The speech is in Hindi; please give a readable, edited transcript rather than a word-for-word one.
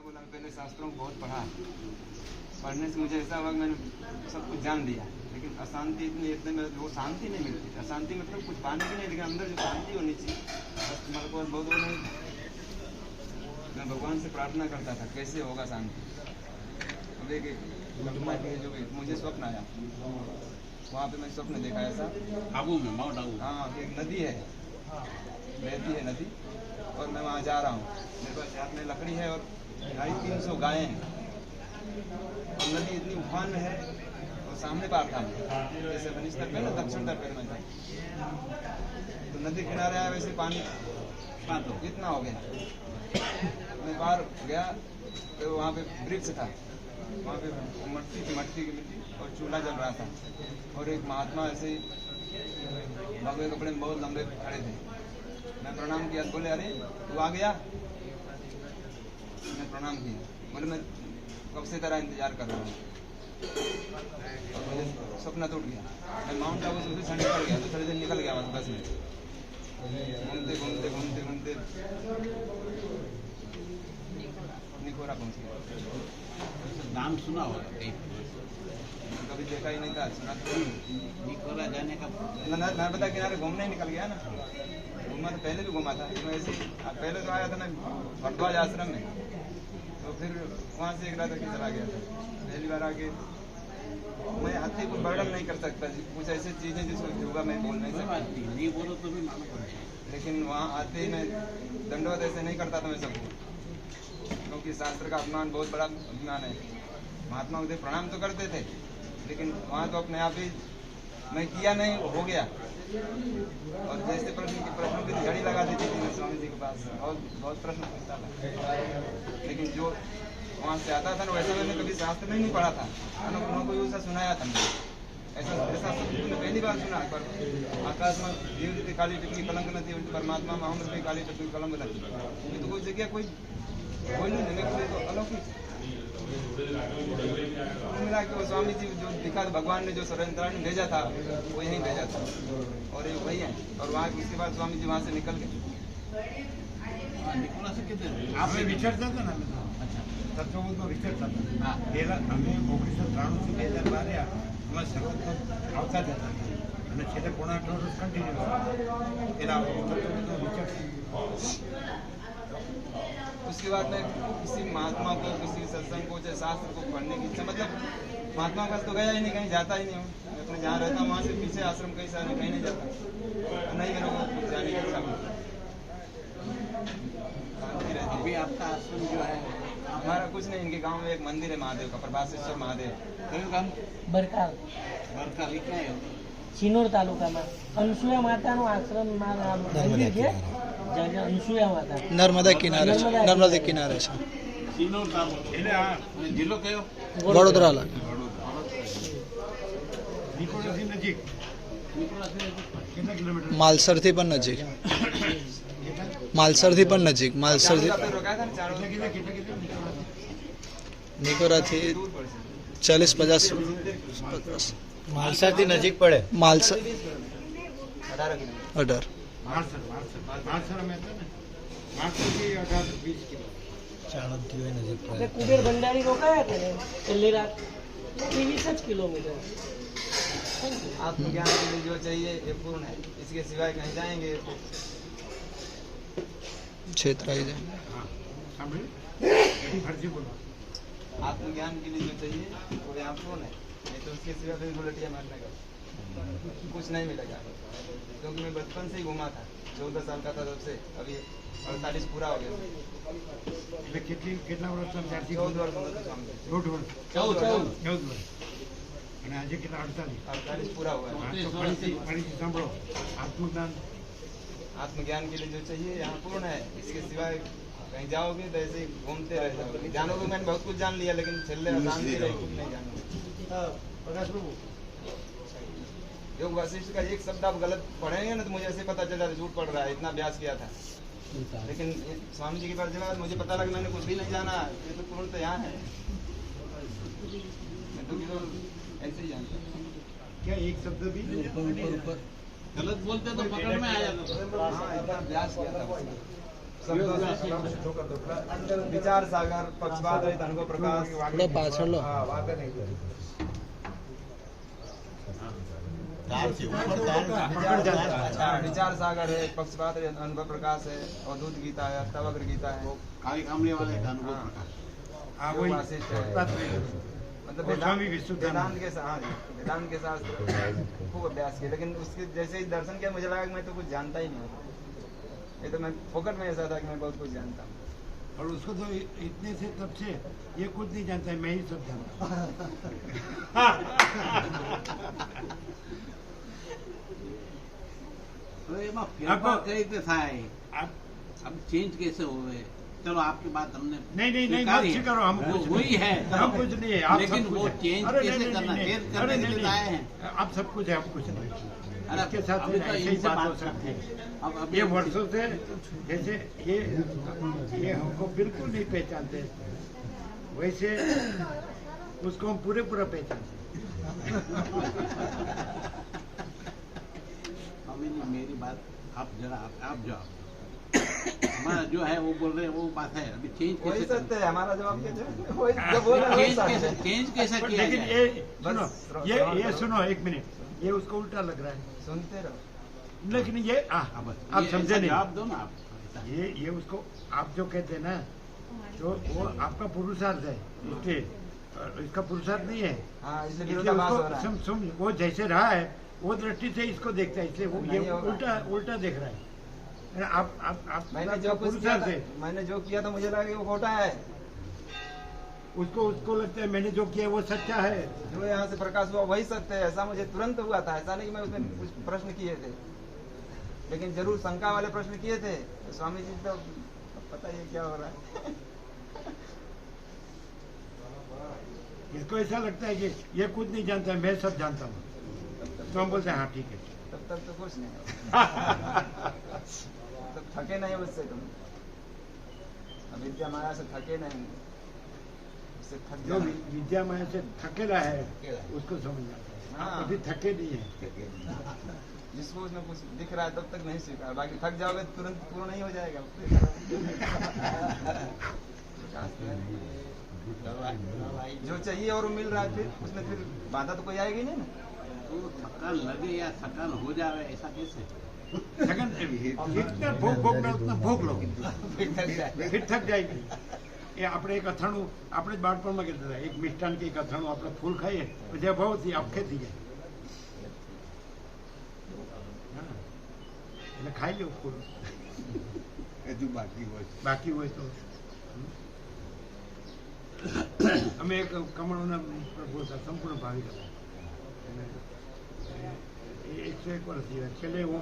बोला पहले शास्त्रों को बहुत पढ़ा, पढ़ने से मुझे ऐसा हुआ कि मैंने सब कुछ जान लिया, लेकिन अशांति इतने में वो शांति नहीं मिलती। अशांति मतलब कुछ पाने की नहीं, लेकिन अंदर जो शांति होनी चाहिए बस तुम्हारे को बहुत वो नहीं। मैं भगवान से प्रार्थना करता था कैसे होगा शांति। अब एक घटना की जो मुझे स्वप्न आया, वहाँ पे मैं स्वप्न देखा ऐसा आबू में माउंट आबू, हाँ एक नदी है, बहती है नदी, और मैं वहाँ जा रहा हूँ। मेरे पास हाथ में लकड़ी है और 250-300 गायें हैं, और नदी इतनी उफान में है और सामने पार था जैसे बनिश तक ना दक्षिण तक में था, तो नदी किनारे आया वैसे पानी इतना हो गया। मैं पार गया तो वहाँ पे वृक्ष था, वहाँ पे मट्टी की मिट्टी और चूल्हा जल रहा था, और एक महात्मा ऐसे ही भगवे कपड़े में बहुत लंबे खड़े थे। मैं प्रणाम किया, बोले अरे तू आ गया। मैं प्रणाम किया, बोले मैं कब से तेरा इंतजार कर रहा हूँ। और मुझे सपना टूट गया, मैं माउंट आबू से निकल गया, दूसरे दिन निकल गया बस में, घूमते घूमते घूमते घूमते निकोरा पहुँच गया। नाम सुना होगा कहीं, कभी देखा ही नहीं था, सुना था। निकोरा जाने का नर्मदा किनारे घूमने ही निकल गया ना, घूमा तो पहले भी घूमा था। मैं ऐसे पहले तो आया था ना भरद्वाज आश्रम में, तो फिर वहाँ से एक रात की चला गया था। पहली बार आके मैं आते कुछ वर्णन नहीं कर सकता, कुछ ऐसी चीज़ें जिसको होगा मैं बोल नहीं सकता, नहीं बोलो तो भी मालूम पड़ेगा। लेकिन वहाँ आते ही मैं दंडवत ऐसे नहीं करता था मैं सबको, क्योंकि शास्त्र का अपमान बहुत बड़ा अपमान है। महात्मा मुझे प्रणाम तो करते थे, लेकिन वहाँ तो अपने आप ही मैं किया नहीं, हो गया। और जैसे प्रश्नों की झड़ी लगा देती थी मैं स्वामी जी के पास, बहुत प्रश्न पूछता था, लेकिन जो वहाँ से आता था ना वैसा मैंने कभी शास्त्र में नहीं पढ़ा था, उन्होंने कोई ऐसा सुनाया था मुझे, ऐसा मैंने पहली बार सुना। पर आकाश में जीव रीति काली टिप्पणी कलंक न थी, परमात्मा में हम काली टिप्पणी कलंक न थी। ये तो कोई जगह कोई नहीं मिले, तो अलौकिक मिला कि वो स्वामी जी जो दिखा भगवान ने जो सरयंत्राणी भेजा था वो यहीं भेजा था, और ये वही है। और वहाँ उसके बाद स्वामी जी वहाँ से निकल गए। निकोरा से कितने આપણે વિચારતા હતા ને, તત્વબોધનો વિચારતા હતા. પહેલા અમે 1993 થી 2012 અમે સતત આવતા જતા હતા, અને છેલ્લે પોણા 8 વર્ષ કન્ટિન્યુ એના તત્વબોધનો વિચાર. उसके बाद में किसी महात्मा को, किसी सत्संग को, चाहे शास्त्र को पढ़ने की इच्छा, मतलब महात्मा का तो गया ही नहीं, कहीं जाता ही नहीं हूँ। मैं अपने जहाँ रहता हूँ वहाँ से पीछे आश्रम कहीं से कहीं नहीं जाता, नहीं मेरे को कुछ जाने की इच्छा। शांति रहती अभी आपका आश्रम जो है हमारा कुछ नहीं, इनके गांव में एक मंदिर है महादेव का, प्रभासेश्वर महादेव। कहीं काम બરકાર बरका लिखा है સિનોર તાલુકામાં અનસુયા માતાનો આશ્રમ મંદિર છે, જ્યાં અનસુયા માતા નર્મદા કિનારે છે, નર્મદા કિનારે છે, सीनोर तालुको એટલે આ जिलो कयो વડોદરા લાગે. નિકોલથી નજીક निकोरा से કેટલા કિલોમીટર? માલસરથી પણ નજીક, માલસરથી પણ નજીક, માલસરથી चारों तरफ रोका था ना, चारों કેટલા કિલોમીટર? નિકોરાથી दूर पड़ से 40-50 માલસાથી નજીક પડે. માલસર 18 किलोमीटर। 18. માણસર અમે હતા ને, માણસરથી 18-20 કિલો. ચાણક્ય નજીક એટલે પડે. કુબેર ભંડારી રોકાયા કે ને છેલ્લી રાત 20 કિલોમીટર. आत्मज्ञान के लिए जो चाहिए ये पूर्ण है, इसके सिवाय कहीं जाएंगे तो છેતરાઈ જાય. હા સાંભળ્યું? ફરજી બોલો. आत्मज्ञान के लिए जो चाहिए वो यहाँ पूर्ण है, नहीं तो उसके सिवा फिर उलटिया मारने का कुछ नहीं मिलेगा। क्योंकि मैं बचपन से ही घूमा था, 14 साल का था तब से, अभी 48 पूरा हो गया। એટલે કેટલા વર્ષ ત્યારથી? 14 वर्ष में तो स्वामी जी। 14 વર્ષ. 14 વર્ષ. અને આજે કેટલા? 48. 48 पूरा हुआ है। હા, તો ફરીથી સાંભળો. આત્મજ્ઞાન आत्मज्ञान के लिए जो चाहिए यहाँ पूर्ण है, इसके सिवाय कहीं जाओगे तो ऐसे ही घूमते रह जाओगे। जानोगे मैंने बहुत कुछ जान लिया, लेकिन छेल्ले शांति रही, कुछ नहीं जानोगे। योग वशिष्ठ का एक शब्द आप गलत पढ़ेंगे ना तो मुझे ऐसे पता चला झूठ पड़ रहा है, इतना अभ्यास किया था। लेकिन स्वामी जी के पास जब मुझे पता लगा मैंने कुछ भी नहीं जाना, ये तो पूर्ण तो यहाँ है। मैं तो केवल ऐसे ही जानता हूँ। क्या एक शब्द भी गलत बोलते तो पकड़ में आ जाता था। हाँ, इतना अभ्यास किया था। शब्दों से विचार सागर पक्षपात रहित अनुभव प्रकाश थोड़ा पाछड़ लो हाँ, वाक्य नहीं थे। विचार सागर है, पक्षपात रहित अनुभव प्रकाश है, अवधूत गीता है, अष्टावक्र गीता है, काली कामले वाले का अनुभव हाँ। प्रकाश। हाँ वही वासिष्ठ है। मतलब गोस्वामी विशुद्धानंद। वेदांत के वेदांत के शास्त्र खूब अभ्यास किया, लेकिन उसके जैसे ही दर्शन किया मुझे लगा कि मैं तो कुछ जानता ही नहीं हूँ। ये तो मैं फोकट में ऐसा था कि मैं बहुत कुछ जानता हूँ। और उसको तो इतने से तब से ये कुछ नहीं जानता है, मैं ही सब जानता હવે એમાં ફેરફાર કઈ રીતે થાય? आप अब चेंज कैसे हो गए? चलो आपकी बात हमने नहीं मत स्वीकारी है। स्वीकारो, हम वो कुछ हुई नहीं। है हम कुछ नहीं है, आप लेकिन सब कुछ वो है। चेंज अरे कैसे नहीं, करना? नहीं, चेंज नहीं, करने अरे के लिए नहीं, आए हैं। आप सब कुछ है, हम कुछ नहीं। अरे इसके साथ अभी तो ऐसे ही इनसे बात हो बात सकती है। अब ये वर्षों से जैसे ये हमको बिल्कुल नहीं पहचानते, वैसे उसको हम पूरा पहचानते। अमीनी मेरी बात आप जरा आप जवाब हमारा जो है वो बोल रहे हैं वो बात है। अभी चेंज वही कैसे सत्य है, हमारा जवाब क्या है? वही जो बोल रहे हैं वही सत्य है। चेंज कैसे किया लेकिन जाए? ये सुनो, बस ये करो। सुनो एक मिनट, ये उसको उल्टा लग रहा है, सुनते रहो। लेकिन ये अब आप ये समझे ऐसा नहीं। जवाब दो ना आप। ये उसको आप जो कहते हैं ना, तो वो आपका पुरुषार्थ है, इसलिए इसका पुरुषार्थ नहीं है। हाँ, इसलिए इसलिए विरोधाभास हो रहा उसको है। सुन वो जैसे रहा है वो दृष्टि से इसको देखता है, इसलिए वो ये नहीं होगा। उल्टा देख रहा है। आप मैंने जो कुछ किया पुरुषार्थ था, है, मैंने जो किया था मुझे लगा कि वो खोटा है। उसको लगता है मैंने जो किया वो सच्चा है। जो यहाँ से प्रकाश हुआ वही सत्य है, ऐसा मुझे तुरंत हुआ था। ऐसा नहीं कि मैं उसमें कुछ प्रश्न किए थे, लेकिन जरूर शंका वाले प्रश्न किए थे। तो स्वामी जी तो पता ही है क्या हो रहा है। इसको ऐसा लगता है कि ये कुछ नहीं जानता है, मैं सब जानता हूँ। तो हम बोलते हैं हाँ ठीक है। तब तक तो कुछ नहीं होगा। तब थके नहीं उससे तुम, अविद्या माया से थके नहीं, उससे थक जो जाओ। विद्या माया से थकेला है उसको समझ आता है, हाँ। आप कभी थके नहीं है। जिसको उसमें कुछ दिख रहा है तब तक नहीं स्वीकार, बाकी थक जाओगे तुरंत पूर्ण नहीं हो जाएगा। जो चाहिए और वो मिल रहा है, फिर उसमें फिर बाधा तो कोई आएगी नहीं ना। तो थकान लगे या थकान हो जाए ऐसा कैसे? थकन जितना भोगना उतना भोग लो, फिर थक जाए। फिर थक जाएगी। એ આપણે એક અથાણું આપણે જ બાળપણમાં કહેતા હતા, એક મિષ્ટાન કે એક અથાણું આપણે ફૂલ ખાઈએ પછી અભાવથી આપખે થઈ જાય, એટલે ખાઈ લો ફૂલ, હજુ બાકી હોય તો અમે એક કમળોના પ્રભુ હતા, સંપૂર્ણ ભાવિક હતા, 101 વર્ષ જીવ્યા, છેલ્લે હું